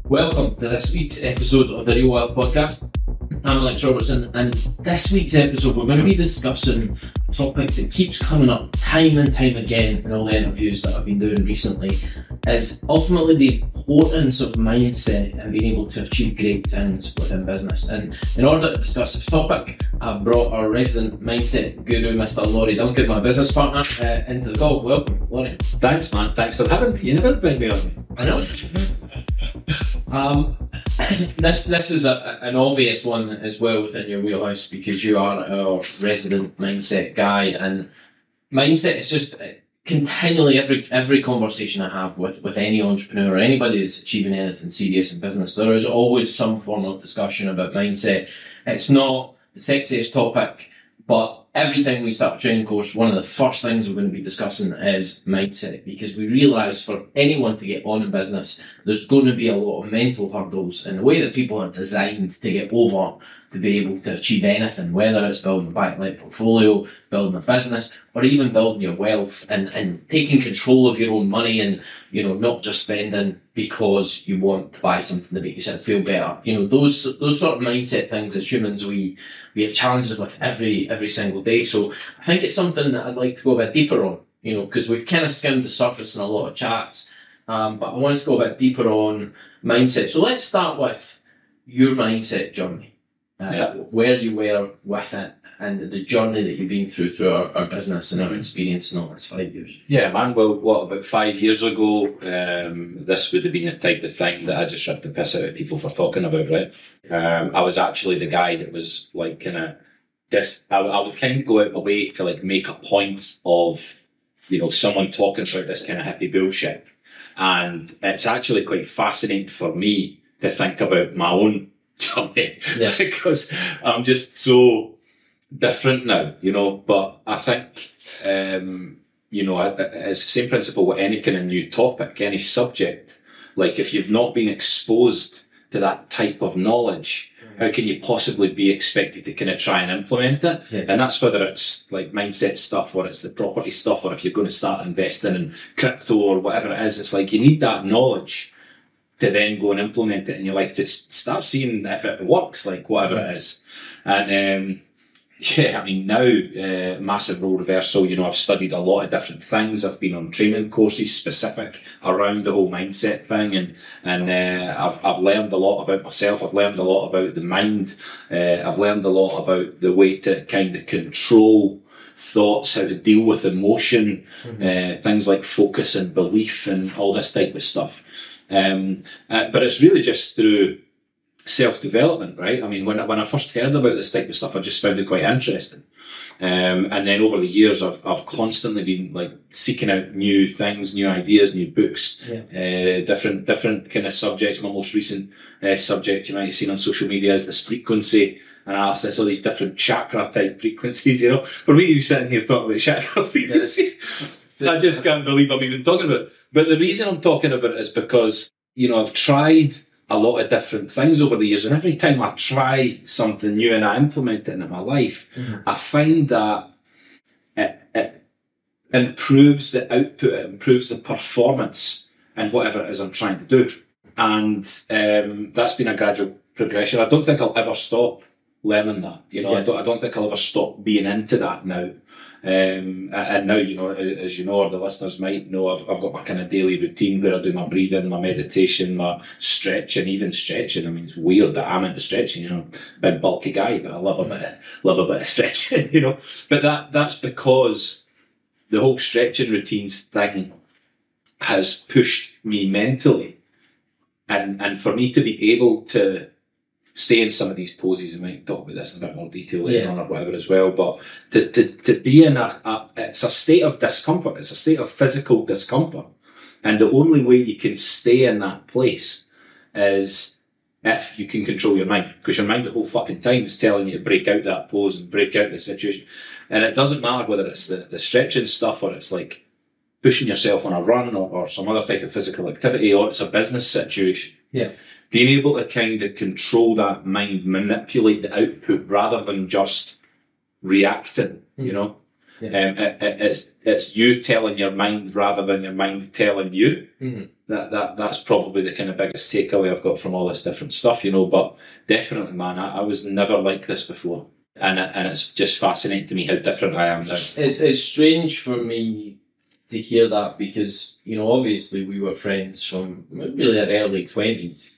Welcome to this week's episode of the Real Wealth Podcast. I'm Robertson, and this week's episode we're going to be discussing a topic that keeps coming up time and time again in all the interviews that I've been doing recently, is ultimately the importance of mindset and being able to achieve great things within business. And in order to discuss this topic, I've brought our resident mindset guru, Mr. Laurie Duncan, my business partner, into the call. Welcome, Laurie. Thanks, man. Thanks for having me. You never bring me on. I know. This is an obvious one as well within your wheelhouse, because you are our resident mindset guy, and mindset is just continually every conversation I have with any entrepreneur or anybody that's achieving anything serious in business, there is always some form of discussion about mindset. It's not the sexiest topic, but every time we start a training course, one of the first things we're going to be discussing is mindset, because we realise for anyone to get on in business, there's going to be a lot of mental hurdles, and the way that people are designed to get over to be able to achieve anything, whether it's building a backlit portfolio, building a business, or even building your wealth and taking control of your own money, and, you know, not just spending because you want to buy something to make yourself feel better. You know, those sort of mindset things as humans, we have challenges with every single day. So I think it's something that I'd like to go a bit deeper on, you know, because we've kind of skimmed the surface in a lot of chats, but I wanted to go a bit deeper on mindset. So let's start with your mindset journey. Where you were with it and the journey that you've been through our business and our experience in all this 5 years. Yeah, man. Well, about 5 years ago, this would have been the type of thing that I just ripped the piss out of people for talking about, right? I was actually the guy that was like kind of just, I would kind of go out my way to like make a point of, you know, someone talking about this kind of hippie bullshit. And it's actually quite fascinating for me to think about my own journey, because I'm just so different now, you know. But I think, you know, it's the same principle with any kind of new topic, any subject. Like, if you've not been exposed to that type of knowledge, how can you possibly be expected to kind of try and implement it? Yeah. And that's whether it's like mindset stuff, or it's the property stuff, or if you're going to start investing in crypto or whatever it is. It's like you need that knowledge to then go and implement it in your life, to start seeing if it works, like whatever it is. And yeah, I mean, now, massive role reversal. You know, I've studied a lot of different things. I've been on training courses specific around the whole mindset thing, and I've learned a lot about myself. I've learned a lot about the mind. I've learned a lot about the way to kind of control thoughts, how to deal with emotion, things like focus and belief and all this type of stuff. But it's really just through self-development, right? I mean, when I first heard about this type of stuff, I just found it quite interesting. And then over the years, I've constantly been like seeking out new things, new ideas, new books, different kind of subjects. My most recent subject you might have seen on social media is this frequency analysis, all these different chakra type frequencies, you know. For me, you sitting here talking about chakra frequencies, I just can't believe I'm even talking about it. But the reason I'm talking about it is because, you know, I've tried a lot of different things over the years, and every time I try something new and I implement it in my life, I find that it improves the output, it improves the performance in whatever it is I'm trying to do. And that's been a gradual progression. I don't think I'll ever stop learning that. You know, I don't think I'll ever stop being into that now. And now, you know, as you know, or the listeners might know, I've got my kind of daily routine where I do my breathing, my meditation, my stretching. Even stretching, I mean, it's weird that I'm into stretching, you know, big bulky guy, but I love a bit of stretching, you know. But that's because the whole stretching routines thing has pushed me mentally, and for me to be able to stay in some of these poses, and we might talk about this in a bit more detail later on or whatever as well, but to be in it's a state of discomfort, it's a state of physical discomfort. And the only way you can stay in that place is if you can control your mind, because your mind the whole fucking time is telling you to break out that pose and break out the situation. And it doesn't matter whether it's the stretching stuff, or it's like pushing yourself on a run, or some other type of physical activity, or it's a business situation. Yeah. Being able to kind of control that mind, manipulate the output rather than just reacting, you know. It's you telling your mind rather than your mind telling you. Mm-hmm. That's probably the kind of biggest takeaway I've got from all this different stuff, but definitely, man, I was never like this before. And it's just fascinating to me how different I am now. It's strange for me to hear that because, obviously we were friends from really our early 20s.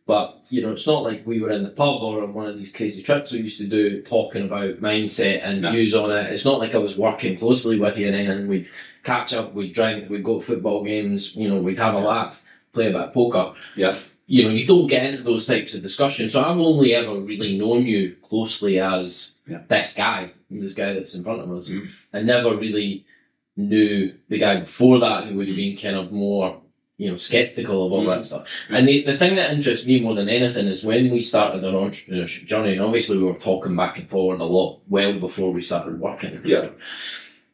But, it's not like we were in the pub or on one of these crazy trips we used to do talking about mindset and views on it. It's not like I was working closely with you and then we'd catch up, we'd drink, we'd go to football games, we'd have a laugh, play a bit of poker. Yeah. You don't get into those types of discussions. So I've only ever really known you closely as this guy that's in front of us. Mm. I never really knew the guy before that who would have been kind of more sceptical of all that stuff. And the thing that interests me more than anything is when we started our entrepreneurship journey, and obviously we were talking back and forward a lot well before we started working together.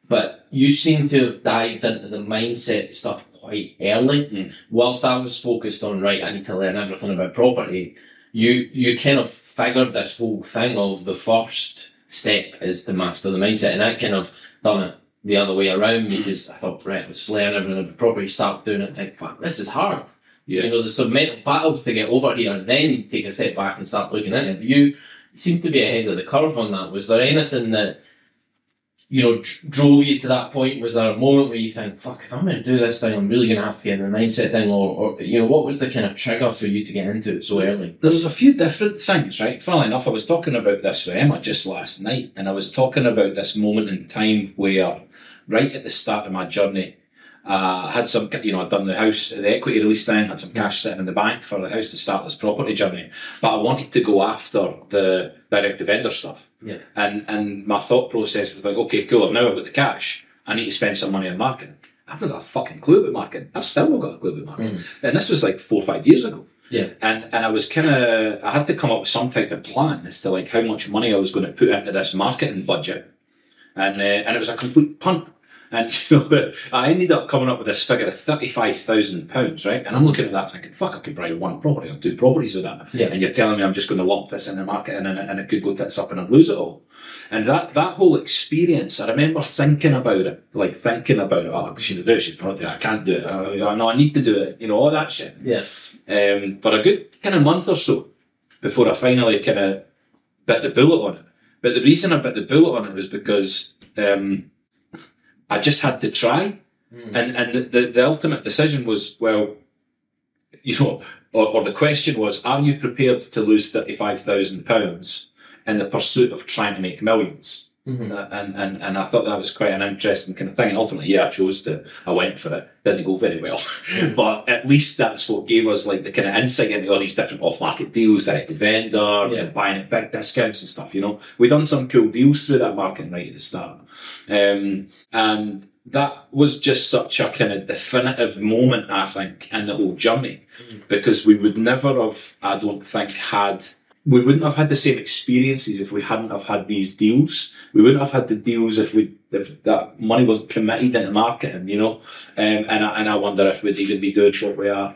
But you seem to have dived into the mindset stuff quite early. Whilst I was focused on, I need to learn everything about property, you kind of figured this whole thing of the first step is to master the mindset, and I kind of done it the other way around because I thought, let's just learn everything about property, start doing it, and think, fuck, this is hard. Yeah. There's some mental battles to get over here, and then take a step back and start looking into it. You seem to be ahead of the curve on that. Was there anything that drove you to that point? Was there a moment where you think, fuck, if I'm going to do this thing, I'm really going to have to get in the mindset thing? Or what was the kind of trigger for you to get into it so early? There was a few different things, right? Funnily enough, I was talking about this with Emma just last night, and I was talking about this moment in time where, right at the start of my journey, I had some, I'd done the house, the equity release thing, had some cash sitting in the bank for the house to start this property journey. But I wanted to go after the direct to vendor stuff. Yeah. And my thought process was like, okay, cool, now I've got the cash, I need to spend some money on marketing. I've not got a fucking clue about marketing. I've still not got a clue about marketing. And this was like 4 or 5 years ago. Yeah. And I was I had to come up with some type of plan as to how much money I was going to put into this marketing budget. And it was a complete punt. And I ended up coming up with this figure of £35,000, right? And I'm looking at that thinking, fuck, I could buy one property or 2 properties with that. Yeah. And you're telling me I'm just going to lump this in the market and it could go tits up and I'd lose it all. And that whole experience, I remember thinking about it. Oh, she's do it, she's not doing it, I can't do it. No, I need to do it. All that shit. Yeah. For a good kind of month or so before I finally kind of bit the bullet on it. But the reason I bit the bullet on it was because I just had to try. And the ultimate decision was, or the question was, are you prepared to lose £35,000 in the pursuit of trying to make millions? And I thought that was quite an interesting kind of thing. And ultimately, I went for it. Didn't go very well. But at least that's what gave us the kind of insight into all these different off-market deals, direct to vendor, buying at big discounts and stuff, We done some cool deals through that market right at the start. And that was just such a kind of definitive moment, I think, in the whole journey. Because we would never have, I don't think, we wouldn't have had the same experiences if we hadn't have had these deals. We wouldn't have had the deals if that money wasn't permitted into marketing, and I wonder if we'd even be doing what we are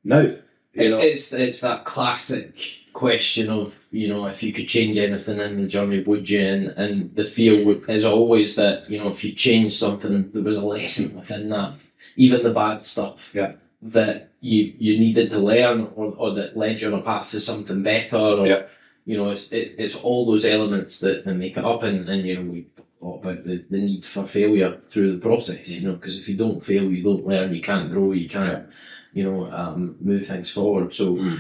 now. It's that classic question of, if you could change anything in the journey, would you? And the fear is always that, if you change something, there was a lesson within that, even the bad stuff. Yeah. That you needed to learn or that led you on a path to something better or it's all those elements that make it up and we talk about the need for failure through the process, because if you don't fail, you don't learn, you can't grow, you can't move things forward. So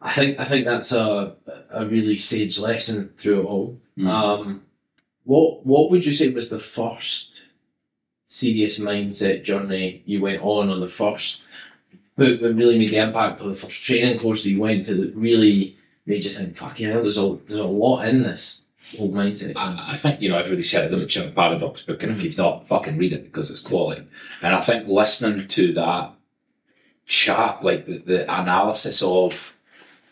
I think that's a really sage lesson through it all. What would you say was the first serious mindset journey you went on, or the first book that really made the impact, or the first training course that you went to that really made you think, fuck yeah, there's a lot in this whole mindset? I think, everybody said the Lucha Paradox book, and if you've not, fucking read it because it's quality. And I think listening to that chat, the analysis of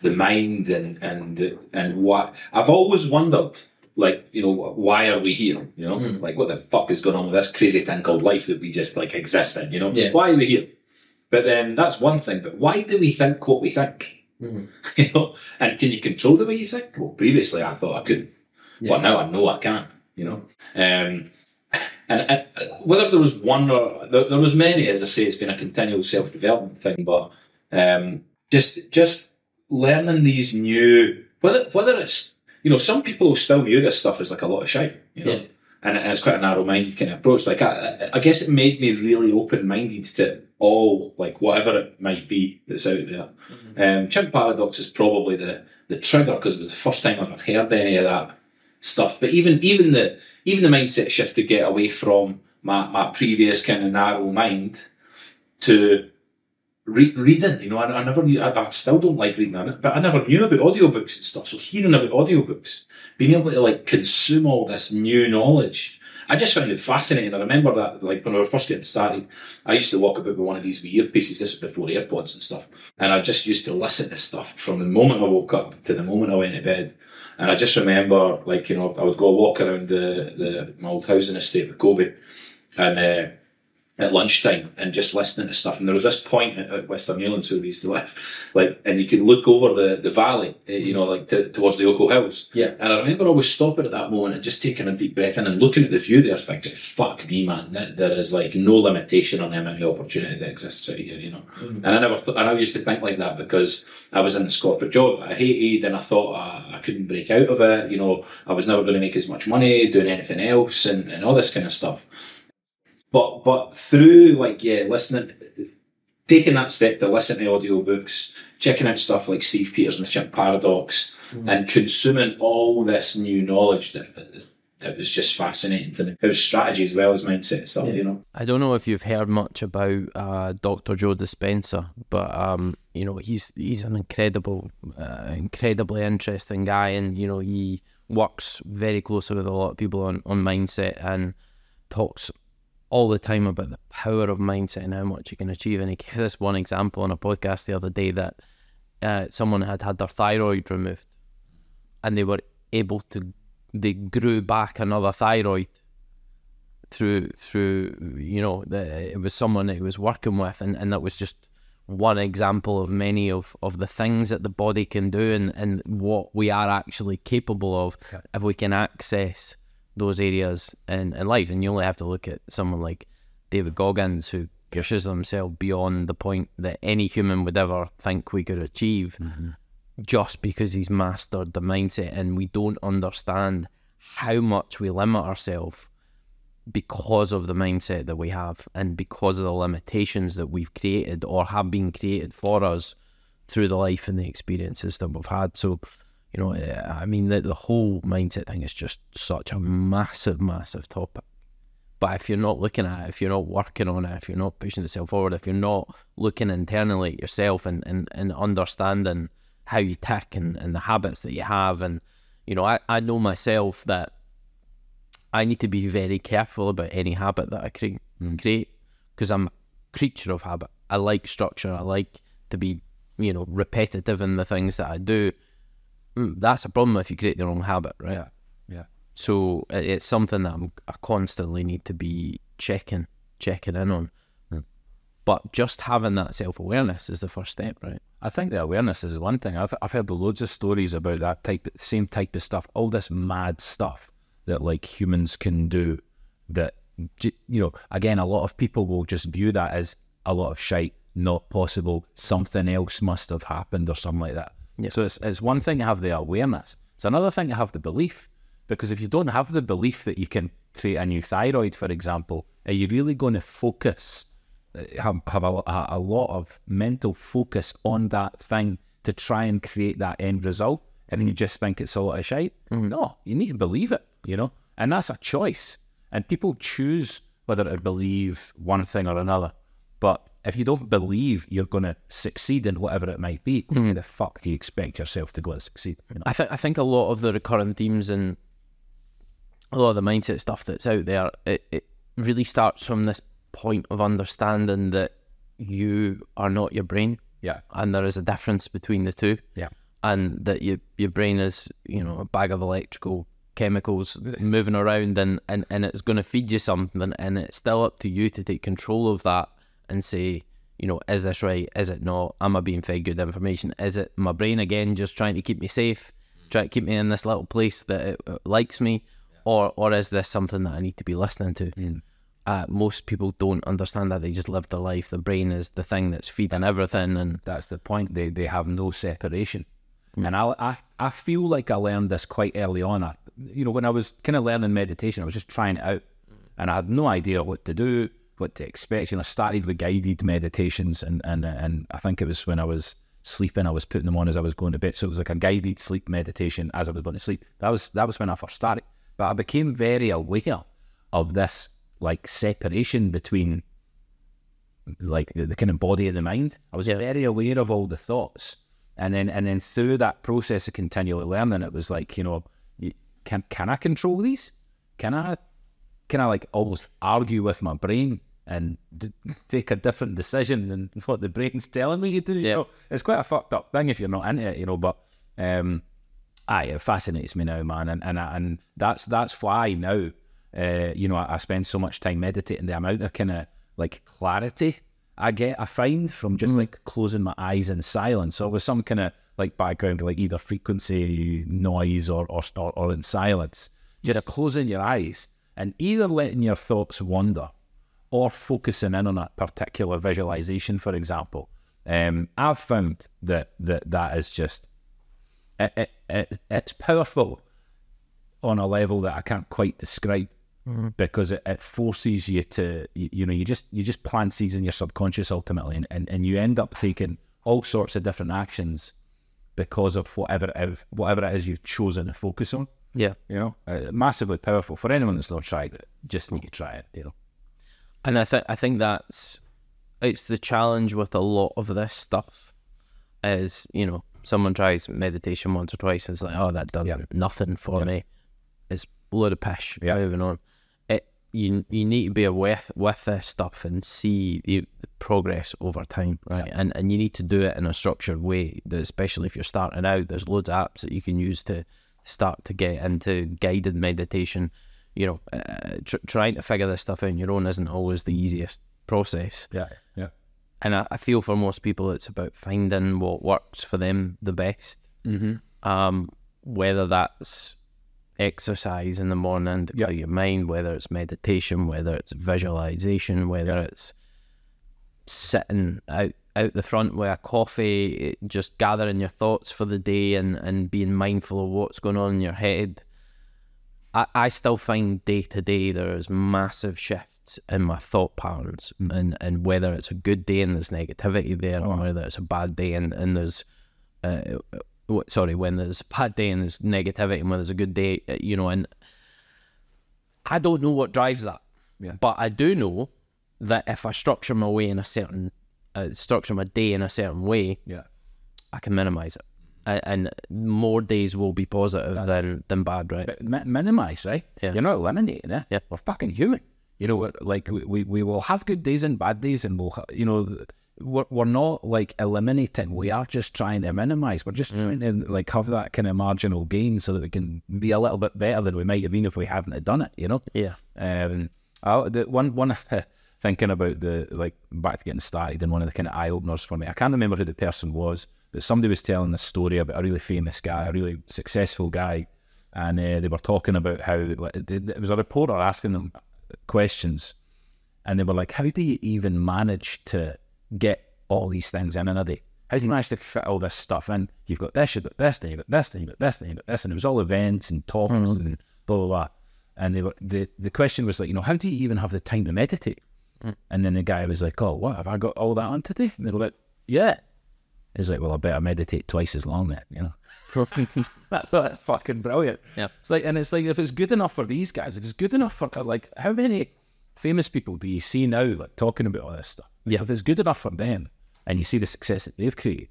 the mind and what, I've always wondered, why are we here? What the fuck is going on with this crazy thing called life that we just exist in, Why are we here? But then that's one thing, but why do we think what we think? And can you control the way you think? Well, previously I thought I couldn't, but now I know I can, And And whether there was one or there was many, as I say, it's been a continual self-development thing, but just learning these new, whether it's, some people will still view this stuff as like a lot of shite, Yeah. and it's quite a narrow-minded kind of approach. Like, I guess it made me really open-minded to all, like, whatever it might be that's out there. Chimp Paradox is probably the trigger, because it was the first time I've ever heard any of that stuff. But even the mindset shift to get away from my previous kind of narrow mind to reading, I still don't like reading it, but I never knew about audiobooks and stuff. So hearing about audiobooks, being able to like consume all this new knowledge, I just found it fascinating. I remember that, like, when we were first getting started, I used to walk about with one of these earpieces. This was before AirPods and stuff. And I just used to listen to stuff from the moment I woke up to the moment I went to bed. And I just remember, like, I would go walk around my old housing estate with Kobe, and at lunchtime, and just listening to stuff. And there was this point at Western Newlands where we used to live, like, and you could look over the valley, towards the Oco Hills. Yeah. And I remember always stopping at that moment and just taking a deep breath in and looking at the view there, thinking, fuck me, man, there is like no limitation on how many opportunity that exists out here, And I used to think like that because I was in this corporate job that I hated, and I thought I couldn't break out of it, I was never going to make as much money doing anything else and all this kind of stuff. But through, listening, taking that step to listen to audiobooks, checking out stuff like Steve Peters and the Chimp Paradox, and consuming all this new knowledge that was just fascinating to me. It was strategy as well as mindset stuff, I don't know if you've heard much about Dr. Joe Dispenza, but he's an incredibly interesting guy, and he works very closely with a lot of people on mindset, and talks all the time about the power of mindset and how much you can achieve. And he gave this one example on a podcast the other day that someone had their thyroid removed, and they grew back another thyroid through it was someone that he was working with, and that was just one example of many of the things that the body can do, and what we are actually capable of if we can access those areas in life. And you only have to look at someone like David Goggins, who pushes himself beyond the point that any human would ever think we could achieve, just because he's mastered the mindset. And we don't understand how much we limit ourselves because of the mindset that we have, and because of the limitations that we've created or have been created for us through the life and the experiences that we've had. So I mean, the whole mindset thing is just such a massive topic. But if you're not looking at it, if you're not working on it, if you're not pushing yourself forward, if you're not looking internally at yourself and understanding how you tick and the habits that you have, and I know myself that I need to be very careful about any habit that I create, because I'm a creature of habit. I like structure. I like to be repetitive in the things that I do. That's a problem if you create the wrong habit, right? Yeah. So it's something that I constantly need to be checking in on. But just having that self-awareness is the first step, right? I think the awareness is one thing. I've heard loads of stories about that same type of stuff, all this mad stuff that like humans can do, that again, a lot of people will just view that as a lot of shite, not possible, something else must have happened or something like that. Yeah. So it's one thing to have the awareness. It's another thing to have the belief. Because if you don't have the belief that you can create a new thyroid, for example, are you really going to focus, have a lot of mental focus on that thing to try and create that end result? And you just think it's a lot of shite? No, you need to believe it, and that's a choice. And people choose whether to believe one thing or another. But if you don't believe you're going to succeed in whatever it might be, how the fuck do you expect yourself to go and succeed? I think a lot of the recurring themes and a lot of the mindset stuff that's out there, it really starts from this point of understanding that you are not your brain. Yeah. And there is a difference between the two. Yeah. And that your brain is, a bag of electrical chemicals moving around, and it's going to feed you something, and it's still up to you to take control of that and say, is this right? Is it not? Am I being fed good information? Is it my brain again just trying to keep me safe, trying to keep me in this little place that it likes me? Or is this something that I need to be listening to? Most people don't understand that. They just live their life. The brain is the thing that's feeding everything, and that's the point. They have no separation. And I feel like I learned this quite early on. When I was kind of learning meditation, I was just trying it out, and I had no idea what to do, what to expect. I started with guided meditations, and I think it was when I was sleeping, I was putting them on as I was going to bed. So it was like a guided sleep meditation as I was going to sleep. That was when I first started. But I became very aware of this like separation between like the kind of body and the mind. I was very aware of all the thoughts. And then through that process of continually learning, it was like, can I control these? Can I like almost argue with my brain and take a different decision than what the brain's telling me to do? It's quite a fucked up thing if you're not into it, but it fascinates me now, man. And that's why now, I spend so much time meditating. The amount of kind of like clarity I find from just like closing my eyes in silence, or with some kind of like background, like either frequency noise or in silence, just closing your eyes and either letting your thoughts wander or focusing in on a particular visualization, for example. I've found that is just, it's powerful on a level that I can't quite describe. Because it forces you to, you just plant seeds in your subconscious ultimately, and you end up taking all sorts of different actions because of whatever it is you've chosen to focus on. Massively powerful. For anyone that's not tried it, just need to try it. And I think it's the challenge with a lot of this stuff is, someone tries meditation once or twice and it's like, oh, that does nothing for me. It's a load of pish. Moving on. You need to be aware with this stuff and see the progress over time, right? And you need to do it in a structured way, especially if you're starting out. There's loads of apps that you can use to start to get into guided meditation. Trying to figure this stuff out on your own isn't always the easiest process. And I feel for most people it's about finding what works for them the best. Whether that's exercise in the morning to clear your mind, whether it's meditation, whether it's visualization, whether it's sitting out the front with a coffee, just gathering your thoughts for the day and being mindful of what's going on in your head. I still find day to day there's massive shifts in my thought patterns, and whether it's a good day and there's negativity there, or whether it's a bad day and there's when there's a bad day and there's negativity, and when there's a good day, and I don't know what drives that. But I do know that if I structure my way in a certain, structure my day in a certain way, I can minimize it. And more days will be positive than bad, right? But minimize, right? You're not eliminating it. We're fucking human. We will have good days and bad days, and we're not like eliminating. We are just trying to minimize. We're just trying to like have that kind of marginal gain so that we can be a little bit better than we might have been if we hadn't done it. The one thinking about the like back to getting started, and one of the kind of eye openers for me. I can't remember who the person was, but somebody was telling this story about a really famous guy, a really successful guy, and they were talking about how it was a reporter asking them questions, and they were like, "How do you even manage to get all these things in a day? How do you manage to fit all this stuff in? You've got this, you've got this, then you've got this, then you've got this, then you've got this," and it was all events and talks and blah blah blah. And they were the question was like, how do you even have the time to meditate? And then the guy was like, "Oh, what, have I got all that on today?" And they were like, "Yeah." He's like, "Well, I better meditate twice as long then." That's fucking brilliant. It's like if it's good enough for these guys, if it's good enough for like, how many famous people do you see now like talking about all this stuff? If it's good enough for them, and you see the success that they've created,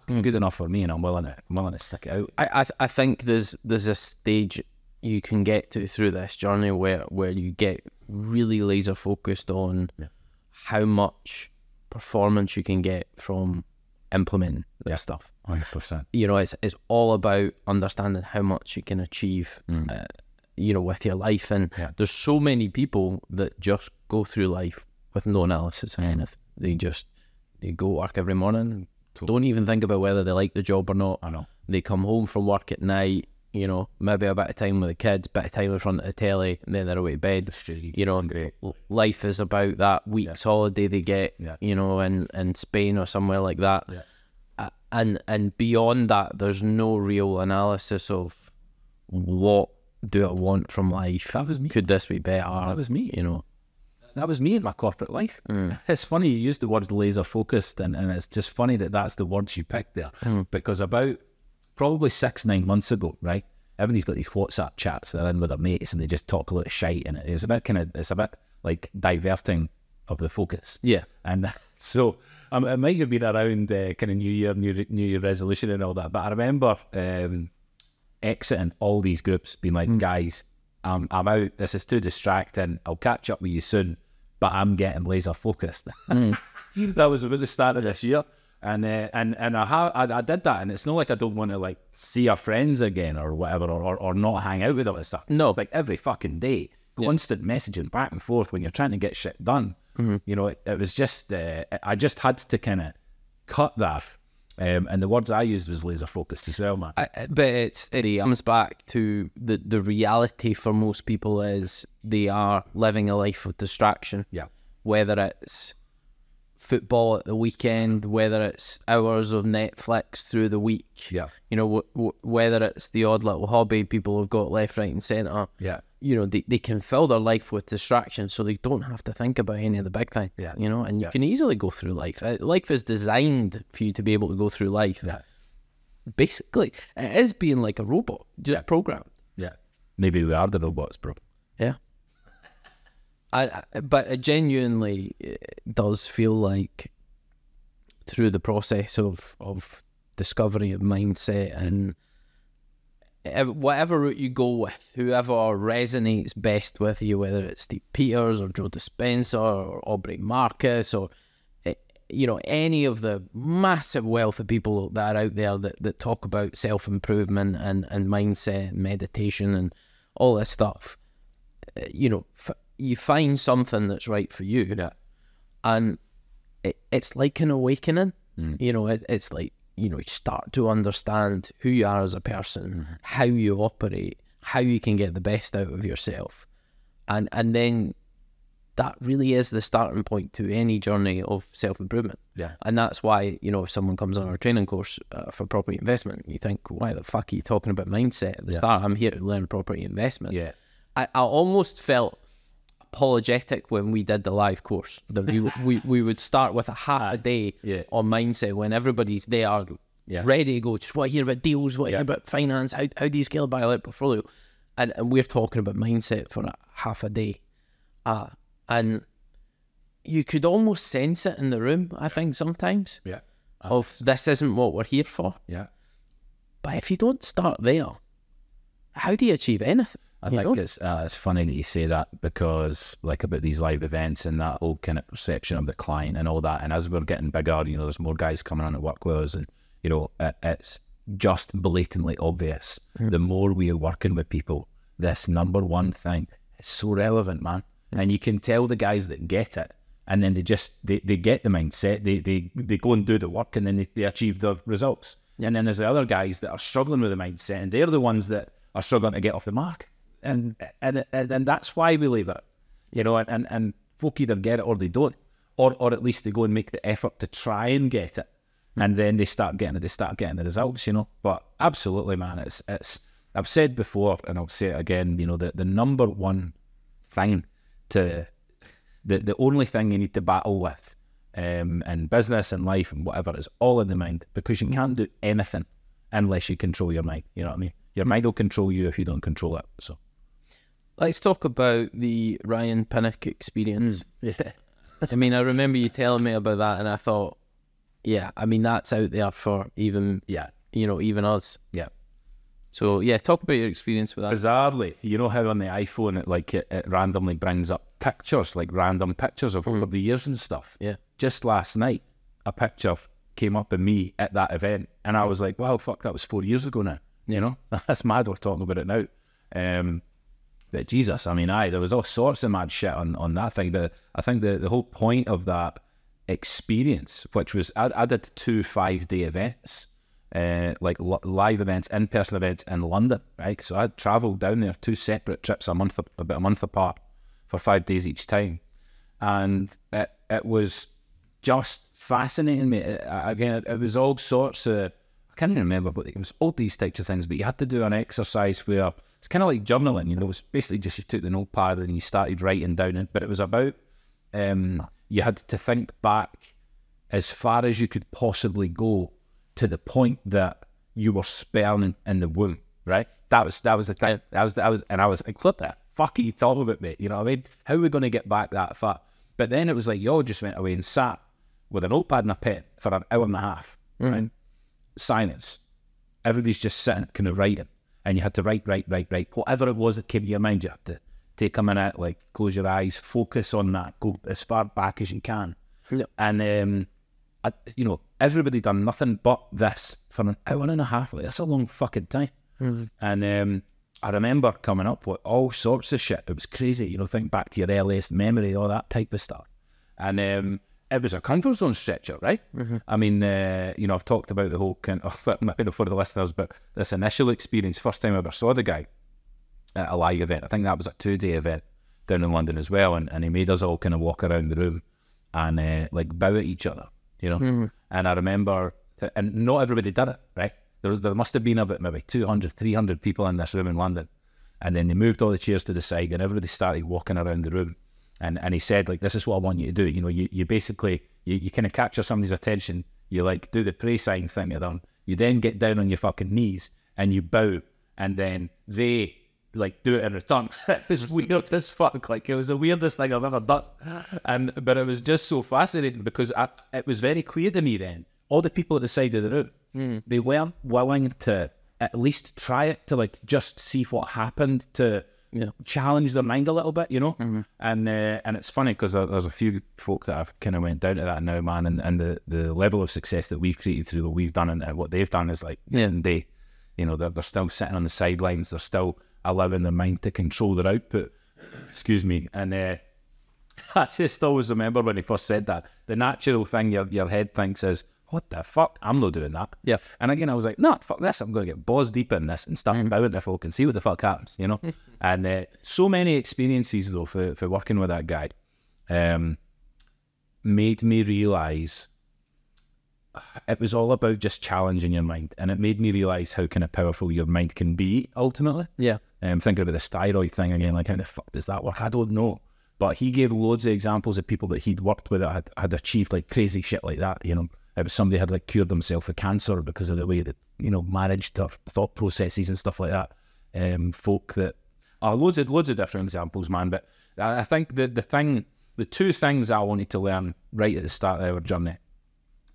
good enough for me, and I'm willing to stick it out. I think there's a stage you can get to through this journey where you get really laser focused on how much performance you can get from implementing this stuff. 100%. It's all about understanding how much you can achieve with your life, and there's so many people that just go through life with no analysis of anything. They go work every morning, don't even think about whether they like the job or not. I know. They come home from work at night, you know, maybe a bit of time with the kids, bit of time in front of the telly, and then they're away to bed. You know, life is about that week's holiday they get, you know, in Spain or somewhere like that. And beyond that, there's no real analysis of what do I want from life. That was me. Could this be better? That was me. You know. That was me in my corporate life. It's funny you used the words laser focused, and it's just funny that that's the words you picked there. Because about probably 6-9 months ago, right, everybody's got these WhatsApp chats they're in with their mates and they just talk a lot of shite, and it's a bit like diverting of the focus. Yeah. And so it might have been around kind of New Year resolution and all that, but I remember exiting all these groups, being like, guys, I'm out, this is too distracting, I'll catch up with you soon, but I'm getting laser focused. That was about the start of this year. And I did that, and it's not like I don't want to like see our friends again or whatever, or not hang out with them and stuff. No. It's like every fucking day, constant messaging back and forth when you're trying to get shit done. You know, it was just, I just had to kind of cut that. And the words I used was laser focused as well, man. But it comes back to the reality for most people is they are living a life of distraction. Yeah. Whether it's football at the weekend, whether it's hours of Netflix through the week. Yeah. You know, whether it's the odd little hobby people have got left, right and centre. Yeah. You know, they can fill their life with distraction so they don't have to think about any of the big things. Yeah. You know, and you can easily go through life. Life is designed for you to be able to go through life. Yeah. Basically, it is being like a robot, just programmed. Yeah. Maybe we are the robots, bro. Yeah. But it genuinely does feel like through the process of discovery of mindset and whatever route you go with, whoever resonates best with you, whether it's Steve Peters or Joe Dispenza or Aubrey Marcus or you know, any of the massive wealth of people that are out there that talk about self-improvement and mindset and meditation and all this stuff, you know, you find something that's right for you. Yeah. And it's like an awakening. You know, it's like, you know, you start to understand who you are as a person, how you operate, how you can get the best out of yourself. And then that really is the starting point to any journey of self-improvement. Yeah. And that's why, you know, if someone comes on our training course for property investment, you think, why the fuck are you talking about mindset at the start? I'm here to learn property investment. Yeah. I almost felt apologetic when we did the live course that we would start with a half a day on mindset when everybody's there ready to go, just want to hear about deals, want to hear about finance, how do you scale a buy-out portfolio, and we're talking about mindset for a half a day, and you could almost sense it in the room, I think sometimes, of this isn't what we're here for. But if you don't start there, how do you achieve anything? I think it's funny that you say that, because like about these live events and that whole kind of perception of the client and all that, and as we're getting bigger, you know, there's more guys coming on to work with us, and you know, it's just blatantly obvious. The more we are working with people, this number one thing is so relevant, man. And you can tell the guys that get it, and then they get the mindset, they go and do the work, and then they achieve the results. And then there's the other guys that are struggling with the mindset, and they're the ones that are struggling to get off the mark. And that's why we leave it, you know, and folk either get it or they don't, or at least they go and make the effort to try and get it, and then they start getting the results, you know. But absolutely, man, it's I've said before and I'll say it again, you know, the number one thing the only thing you need to battle with in business and life and whatever is all in the mind, because you can't do anything unless you control your mind, you know what I mean? Your mind will control you if you don't control it. So let's talk about the Ryan Pinnock experience. I mean, I remember you telling me about that, and I thought, I mean, that's out there for even, you know, even us. Yeah. So, talk about your experience with that. Bizarrely, you know how on the iPhone it randomly brings up pictures, like random pictures of over the years and stuff. Yeah. Just last night, a picture came up of me at that event, and I was like, wow, fuck, that was 4 years ago now. You know, that's mad we're talking about it now. But Jesus, I mean, there was all sorts of mad shit on that thing. But I think the whole point of that experience, which was, I did 2 5-day events like live events, in-person events in London, right? So I'd travelled down there, 2 separate trips about a month apart for 5 days each time. And it was just fascinating me. Again, it was all sorts of, I can't even remember, but it was all these types of things, but you had to do an exercise where it's kind of like journaling, you know, it was basically just you took the notepad and you started writing down it, but it was about, you had to think back as far as you could possibly go to the point that you were sperm in the womb, right? That was the thing. And I was like, what the fuck are you talking about, mate? You know what I mean? How are we going to get back that far? But then it was like, you all just went away and sat with a notepad and a pen for an hour and a half, right? Silence. Everybody's just sitting, kind of writing. And you had to write. Whatever it was that came to your mind, you had to take a minute, like, close your eyes, focus on that, go as far back as you can. Yep. And, you know, everybody done nothing but this for an hour and a half. Like, that's a long fucking time. And I remember coming up with all sorts of shit. It was crazy. You know, think back to your earliest memory, all that type of stuff. And it was a comfort zone stretcher, right? I mean, you know, I've talked about the whole kind of, maybe for the listeners, but this initial experience, first time I ever saw the guy at a live event. I think that was a 2-day event down in London as well. And he made us all kind of walk around the room and like bow at each other, you know? And I remember, and not everybody did it, right? There must have been about maybe 200, 300 people in this room in London. And then they moved all the chairs to the side and everybody started walking around the room. And he said, like, this is what I want you to do. You know, you basically, you kind of capture somebody's attention. You, like, do the pray sign thing to them. You then get down on your fucking knees and you bow. And then they, like, do it in return. It was weird as fuck. Like, it was the weirdest thing I've ever done. But it was just so fascinating because it was very clear to me then, all the people at the side of the room, they weren't willing to at least try it, to, like, just see what happened, to challenge their mind a little bit, you know? And it's funny because there's a few folk that I've kind of went down to that now, man, and the level of success that we've created through what we've done and what they've done is like, they, you know, they're still sitting on the sidelines, they're still allowing their mind to control their output, excuse me, and I just always remember when he first said that, the natural thing your head thinks is, what the fuck? I'm not doing that. Yeah. And again, I was like, no, fuck this. I'm going to get balls deep in this and start bowing to folk and see what the fuck happens, you know? And so many experiences, though, for working with that guy made me realise it was all about just challenging your mind. And it made me realise how kind of powerful your mind can be, ultimately. Yeah. Thinking about the steroid thing again, like, how the fuck does that work? I don't know. But he gave loads of examples of people that he'd worked with that had achieved, like, crazy shit like that, you know? It was somebody had, like, cured themselves of cancer because of the way that, you know, managed their thought processes and stuff like that. Folk that loads of different examples, man. But I think the two things I wanted to learn right at the start of our journey,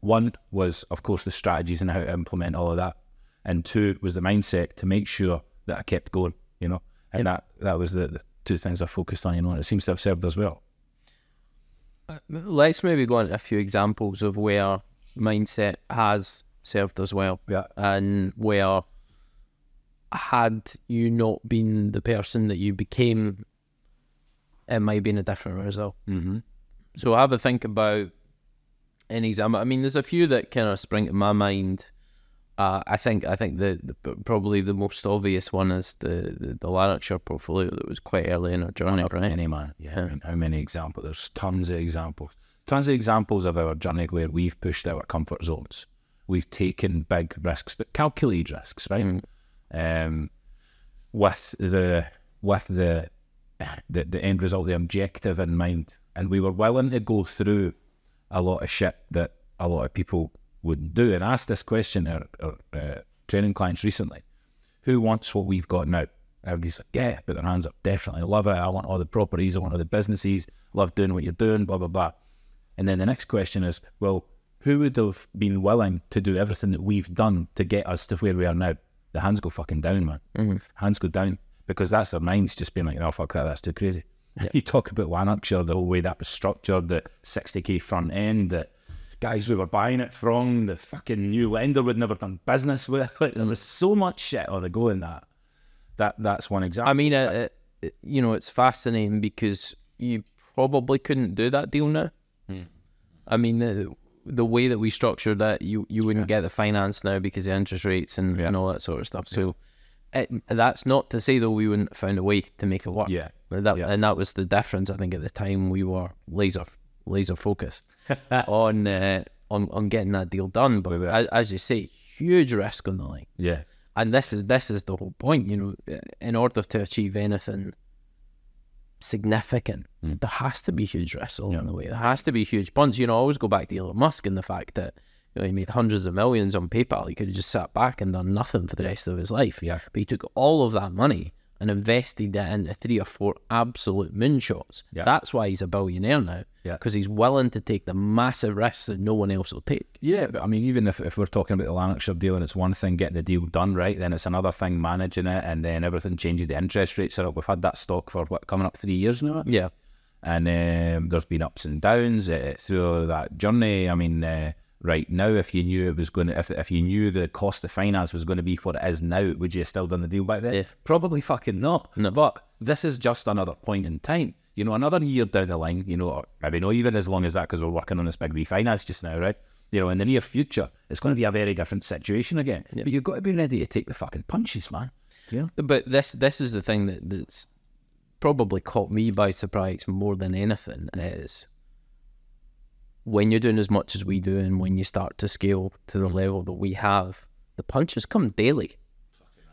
one was, of course, the strategies and how to implement all of that, and two was the mindset to make sure that I kept going, you know. And that was the two things I focused on, you know. And it seems to have served us well. Let's maybe go into a few examples of where mindset has served us well, and where, had you not been the person that you became, it might have been a different result. So have a think about an example. I mean, there's a few that kind of spring to my mind. I think the probably the most obvious one is the Lanarkshire portfolio that was quite early in our journey, right? Many, man. Yeah. I mean, how many examples? There's tons of examples. Tons of examples of our journey where we've pushed our comfort zones. We've taken big risks, but calculated risks, right? With the end result, the objective in mind. And we were willing to go through a lot of shit that a lot of people wouldn't do. And I asked this question to our training clients recently: who wants what we've got now? Everybody's like, yeah, put their hands up, definitely, love it. I want all the properties, I want all the businesses, love doing what you're doing, blah, blah, blah. And then the next question is, well, who would have been willing to do everything that we've done to get us to where we are now? The hands go fucking down, man. Hands go down, because that's their minds just being like, oh, fuck that, that's too crazy. You talk about Lanarkshire, the whole way that was structured, the 60k front end, the guys we were buying it from, the fucking new lender we'd never done business with. There was so much shit on the go in that. That's one example. I mean, you know, it's fascinating because you probably couldn't do that deal now. I mean, the way that we structured that, you wouldn't get the finance now because of interest rates and all that sort of stuff. So that's not to say though we wouldn't have found a way to make it work. And that was the difference. I think at the time we were laser focused on getting that deal done. But as you say, huge risk on the line. And this is the whole point. You know, in order to achieve anything significant, there has to be huge risks along the way. There has to be huge bunch. You know, I always go back to Elon Musk and the fact that, you know, he made hundreds of millions on PayPal. He could have just sat back and done nothing for the rest of his life. But he took all of that money and invested it into 3 or 4 absolute moonshots. That's why he's a billionaire now, because he's willing to take the massive risks that no one else will take. But I mean, even if we're talking about the Lanarkshire deal, and it's one thing getting the deal done, right, then it's another thing managing it, and then everything changes. The interest rates are up. We've had that stock for coming up 3 years now. And there's been ups and downs through that journey. I mean, right now, if you knew it was going to, if you knew the cost of finance was going to be what it is now, would you have still done the deal back then? Probably fucking not. No. But this is just another point in time. You know, another year down the line, you know, or maybe not even as long as that, because we're working on this big refinance just now, right? You know, in the near future, it's going to be a very different situation again. But you've got to be ready to take the fucking punches, man. But this is the thing that's probably caught me by surprise more than anything, is when you're doing as much as we do, and when you start to scale to the level that we have, the punches come daily.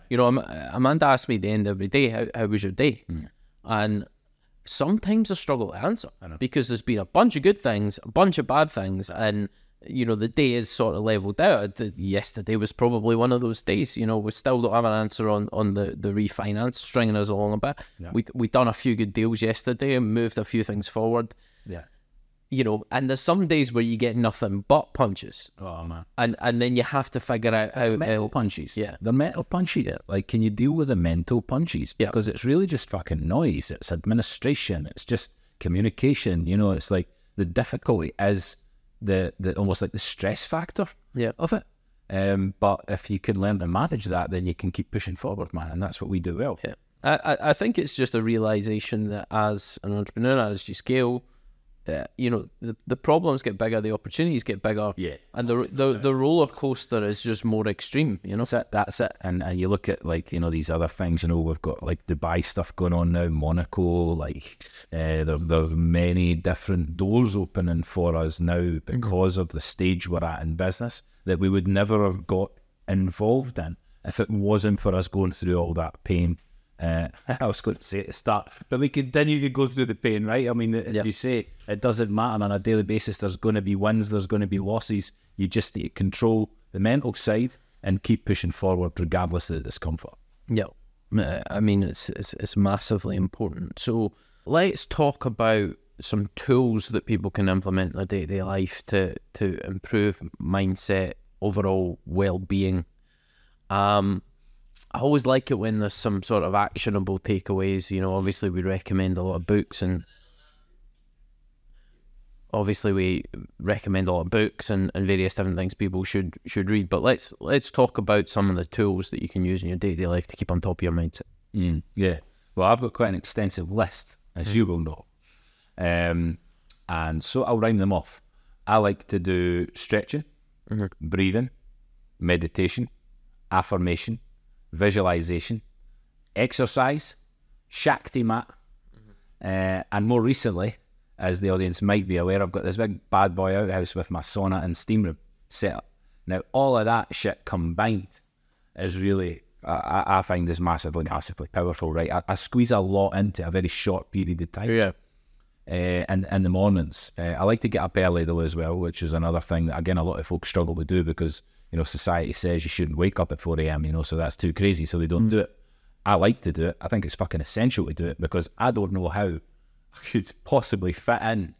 You know, Amanda asked me at the end of every day, how was your day? And sometimes I struggle to answer, because there's been a bunch of good things, a bunch of bad things, and, you know, the day is sort of leveled out. Yesterday was probably one of those days. You know, we still don't have an answer on the refinance, stringing us along a bit. We done a few good deals yesterday and moved a few things forward. You know, and there's some days where you get nothing but punches. Oh, man. And then you have to figure out how... Mental punches. They're mental punches. Like, can you deal with the mental punches? Because it's really just fucking noise. It's administration. It's just communication. You know, it's like the difficulty is the almost like the stress factor of it. But if you can learn to manage that, then you can keep pushing forward, man. And that's what we do well. I think it's just a realization that as an entrepreneur, as you scale... you know, the problems get bigger, the opportunities get bigger, and the roller coaster is just more extreme. You know, that's it. And you look at, like, you know, these other things. You know, we've got like Dubai stuff going on now, Monaco. Like, there's many different doors opening for us now because of the stage we're at in business that we would never have got involved in if it wasn't for us going through all that pain. I was going to say at the start, but we continue to go through the pain, right? I mean, as you say, it doesn't matter on a daily basis. There's going to be wins, there's going to be losses. You just need to control the mental side and keep pushing forward regardless of the discomfort. I mean, it's massively important. So let's talk about some tools that people can implement in their day-to-day life to improve mindset, overall well-being. I always like it when there's some sort of actionable takeaways. You know, obviously we recommend a lot of books and various different things people should read. But let's talk about some of the tools that you can use in your day-to-day life to keep on top of your mindset. Well, I've got quite an extensive list, as you will know. And so I'll rhyme them off. I like to do stretching, breathing, meditation, affirmation, visualization, exercise, Shakti mat, and more recently, as the audience might be aware, I've got this big bad boy outhouse with my sauna and steam room set up. Now, all of that shit combined is really, I find is massively powerful, right? I squeeze a lot into a very short period of time. And in the mornings, I like to get up early though as well, which is another thing that, again, a lot of folks struggle to do because, you know, society says you shouldn't wake up at 4 a.m, you know, so that's too crazy, so they don't do it. I like to do it. I think it's fucking essential to do it because I don't know how I could possibly fit in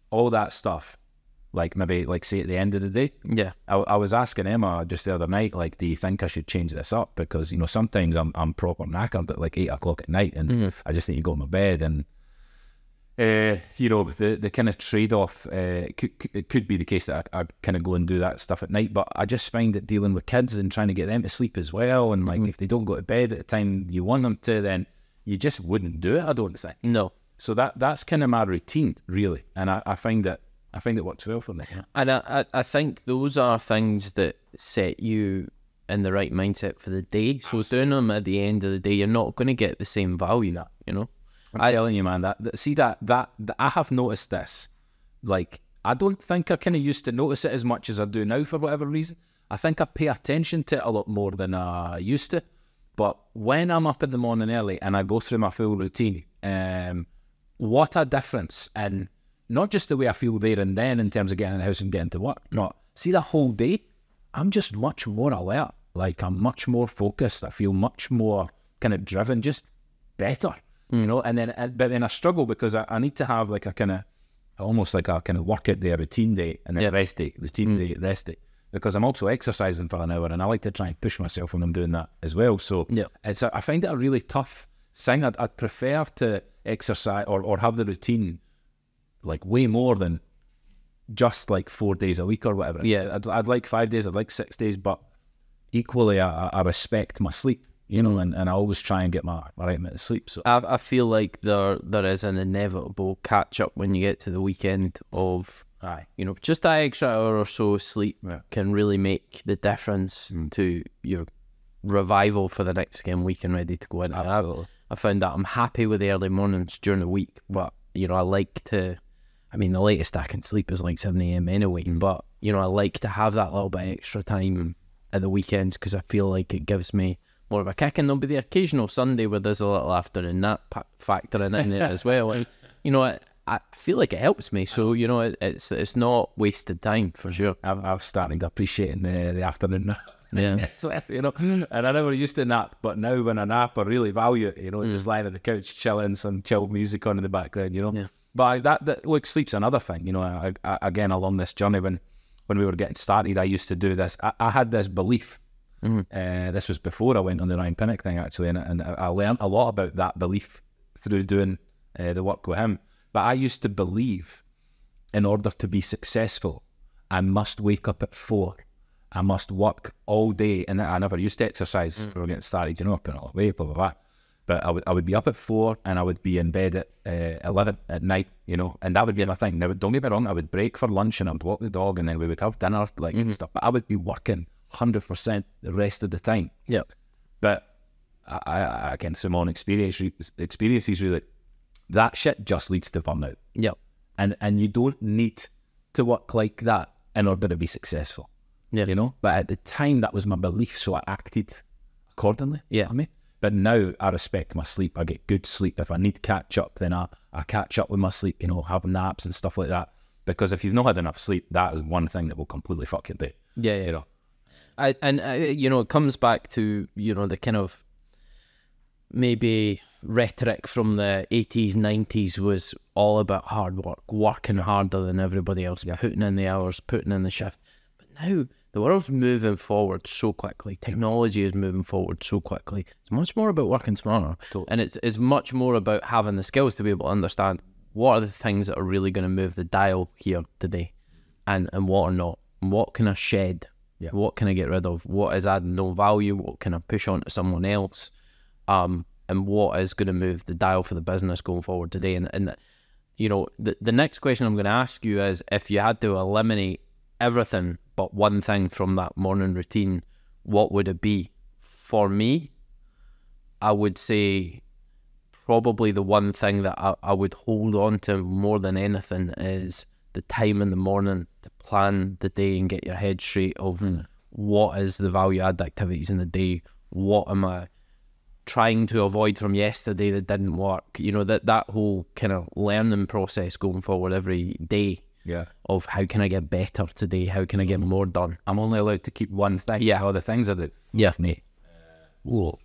all that stuff, like maybe, like, say at the end of the day. I was asking Emma just the other night, like, do you think I should change this up? Because, you know, sometimes I'm proper knackered at like 8 o'clock at night and I just need to go to my bed and you know, the kind of trade-off, it could be the case that I kind of go and do that stuff at night, but I just find that dealing with kids and trying to get them to sleep as well, and like if they don't go to bed at the time you want them to, then you just wouldn't do it, I don't think. No. So that's kind of my routine, really, and I find that I find it works well for me. Yeah. And I think those are things that set you in the right mindset for the day. So doing them at the end of the day, you're not going to get the same value, you know? I'm telling you, man, that I have noticed this. Like, I don't think I kind of used to notice it as much as I do now for whatever reason. I think I pay attention to it a lot more than I used to. But when I'm up in the morning early and I go through my full routine, what a difference in not just the way I feel there and then in terms of getting in the house and getting to work. No, see, the whole day, I'm just much more alert. Like, I'm much more focused. I feel much more kind of driven, just better, you know. And then, but then I struggle because I need to have like a kind of, almost like a kind of workout day, a routine day, and then rest day, routine day, rest day. Because I'm also exercising for an hour, and I like to try and push myself when I'm doing that as well. So I find it a really tough thing. I'd prefer to exercise or have the routine like way more than just like 4 days a week or whatever. Yeah, I'd like 5 days, I'd like 6 days, but equally I respect my sleep, you know, and I always try and get my right amount of sleep. So I feel like there is an inevitable catch up when you get to the weekend of, you know, just that extra hour or so of sleep can really make the difference to your revival for the next game week and ready to go in. Absolutely. I found that I'm happy with the early mornings during the week, but, you know, I like to, I mean, the latest I can sleep is like 7 a.m. anyway, but, you know, I like to have that little bit extra time at the weekends because I feel like it gives me more of a kick, and there'll be the occasional Sunday where there's a little afternoon nap factor in there as well. And, you know, I feel like it helps me, so, you know, it's not wasted time for sure. I've started appreciating the afternoon nap. Yeah. So, you know, and I never used to nap, but now when I nap, I really value it, you know, just lying on the couch, chilling, some chilled music on in the background, you know. Yeah. But that look, sleep's another thing, you know. I again, along this journey, when we were getting started, I used to do this. I had this belief. This was before I went on the Ryan Pinnock thing, actually, and I learned a lot about that belief through doing the work with him. But I used to believe, in order to be successful, I must wake up at 4. I must work all day, and I never used to exercise when we were getting started, you know, putting all away, blah, blah, blah. But I would be up at 4 and I would be in bed at 11 at night, you know, and that would be my thing. Now, don't get me wrong, I would break for lunch and I would walk the dog and then we would have dinner, like, and stuff. But I would be working 100% the rest of the time. Yep. But I again, from my own experiences, really, that shit just leads to burnout. Yep. And you don't need to work like that in order to be successful. Yeah. You know? But at the time, that was my belief, so I acted accordingly. Yeah. You know what I mean? But now I respect my sleep. I get good sleep. If I need catch up, then I catch up with my sleep, you know, have naps and stuff like that. Because if you've not had enough sleep, that is one thing that will completely fuck your day. Yeah. You know? You know, it comes back to, you know, the kind of maybe rhetoric from the 80s, 90s was all about hard work, working harder than everybody else, putting in the hours, putting in the shift. But now the world's moving forward so quickly. Technology is moving forward so quickly. It's much more about working smarter. Totally. And it's much more about having the skills to be able to understand what are the things that are really going to move the dial here today and what are not. What can I shed? Yeah. What can I get rid of? What is adding no value? What can I push on to someone else? And what is going to move the dial for the business going forward today? And you know, the next question I'm going to ask you is, if you had to eliminate everything but one thing from that morning routine, what would it be? For me, I would say probably the one thing that I would hold on to more than anything is the time in the morning to plan the day and get your head straight of what is the value add activities in the day, what am I trying to avoid from yesterday that didn't work, you know, that whole kind of learning process going forward every day. Yeah. Of how can I get better today? How can I get more done? I'm only allowed to keep one thing. Yeah. All the things I do. Yeah. Me. Whoa.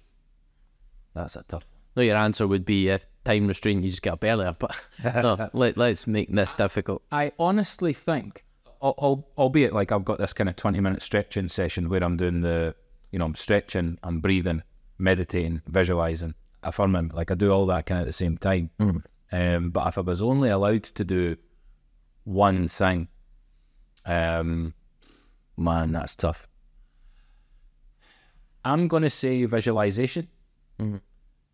That's a tough. No, your answer would be if time restraint, you just get up earlier. But no, let's make this difficult. I honestly think, albeit like I've got this kind of 20-minute stretching session where I'm doing I'm stretching, I'm breathing, meditating, visualizing, affirming. Like I do all that kind of at the same time. But if I was only allowed to do one thing, man, that's tough. I'm going to say visualization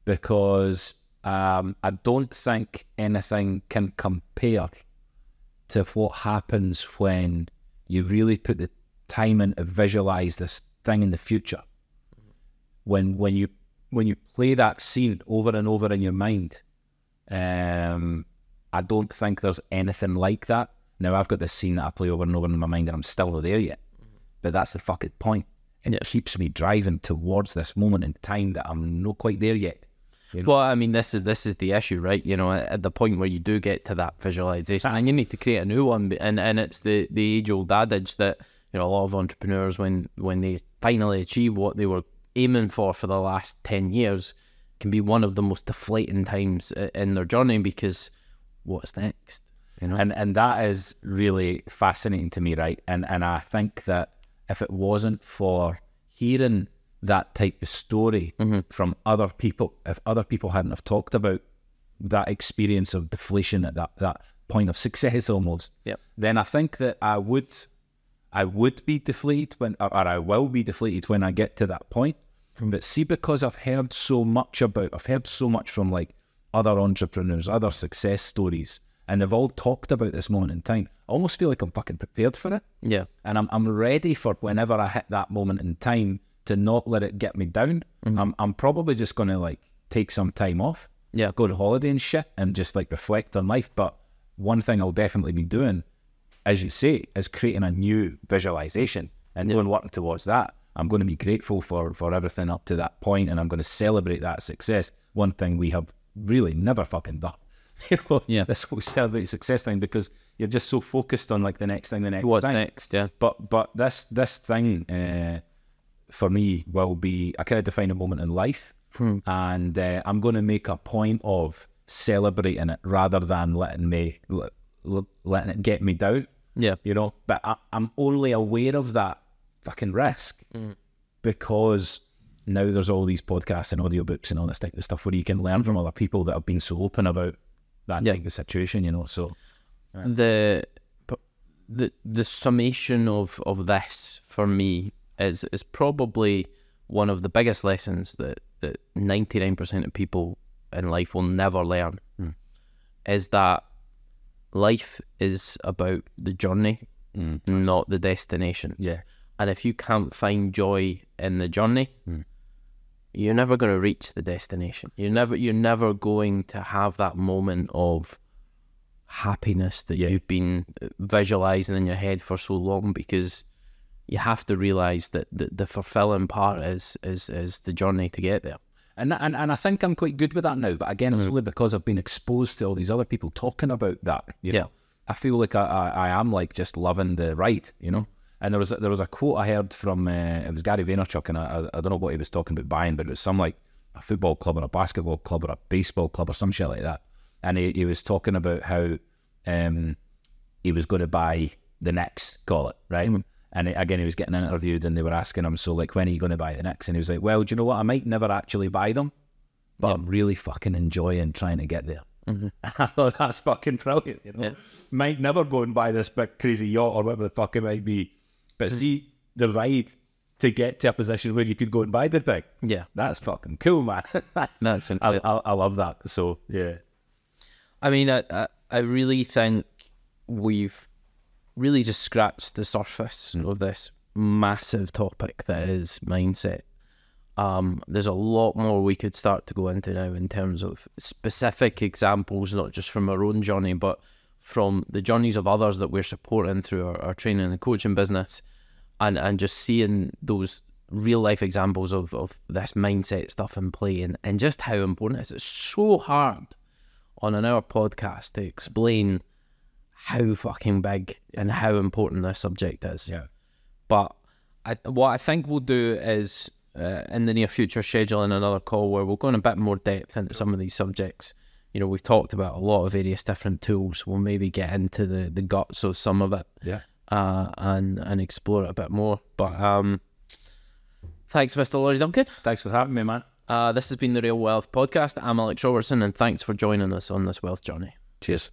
because I don't think anything can compare to what happens when you really put the time in to visualize this thing in the future. When you play that scene over and over in your mind, I don't think there's anything like that. Now, I've got this scene that I play over and over in my mind and I'm still not there yet. But that's the fucking point. And it keeps me driving towards this moment in time that I'm not quite there yet. You know? Well, I mean, this is the issue, right? You know, at the point where you do get to that visualization, and you need to create a new one. And it's the age-old adage that, you know, a lot of entrepreneurs, when they finally achieve what they were aiming for the last 10 years, can be one of the most deflating times in their journey, because what's next? You know? And that is really fascinating to me, right? And I think that if it wasn't for hearing that type of story from other people, if other people hadn't have talked about that experience of deflation at that point of success almost, then I think that I would be deflated or I will be deflated when I get to that point. But see, because I've heard so much from like other entrepreneurs, other success stories, and they've all talked about this moment in time, I almost feel like I'm fucking prepared for it. Yeah. And I'm ready for whenever I hit that moment in time to not let it get me down. I'm probably just going to like take some time off, go on holiday and shit, and just like reflect on life. But one thing I'll definitely be doing, as you say, is creating a new visualization and going working towards that. I'm going to be grateful for everything up to that point, and I'm going to celebrate that success. One thing we have really never fucking done. You know, this whole celebrate success thing, because you're just so focused on like the next thing. What's next? Yeah. But this thing for me will be, I kind of define a moment in life, and I'm going to make a point of celebrating it rather than letting it get me down. Yeah. You know, but I'm only aware of that fucking risk because now there's all these podcasts and audiobooks and all this type of stuff where you can learn from other people that have been so open about that type of situation, you know. So the summation of this for me is probably one of the biggest lessons that 99% of people in life will never learn, is that life is about the journey, not the destination. Yeah. And if you can't find joy in the journey, you're never going to reach the destination. You're never going to have that moment of happiness that you've been visualizing in your head for so long, because you have to realize that the fulfilling part is the journey to get there. And I think I'm quite good with that now, but again, it's only because I've been exposed to all these other people talking about that. You know? I feel like I am like just loving the ride, you know. And there was a quote I heard from it was Gary Vaynerchuk, and I don't know what he was talking about buying, but it was some like a football club or a basketball club or a baseball club or some shit like that. And he was talking about how he was going to buy the Knicks, call it, right? And again, he was getting interviewed and they were asking him, so like, when are you going to buy the Knicks? And he was like, well, do you know what? I might never actually buy them, but I'm really fucking enjoying trying to get there. I thought that's fucking brilliant, you know. Might never go and buy this big crazy yacht or whatever the fuck it might be, but see the ride to get to a position where you could go and buy the thing. Yeah, that's fucking cool, man. That's I love that. So yeah, I mean, I really think we've really just scratched the surface of this massive topic that is mindset. There's a lot more we could start to go into now in terms of specific examples, not just from our own journey, but from the journeys of others that we're supporting through our training and coaching business, and just seeing those real life examples of this mindset stuff in play, and just how important it is. It's so hard on an hour podcast to explain how fucking big and how important this subject is. Yeah. But what I think we'll do is in the near future scheduling another call where we'll go in a bit more depth into some of these subjects. You know, we've talked about a lot of various different tools. We'll maybe get into the guts of some of it, and explore it a bit more. But thanks, Mr. Laurie Duncan. Thanks for having me, man. This has been the Real Wealth Podcast. I'm Alex Robertson, and thanks for joining us on this wealth journey. Cheers.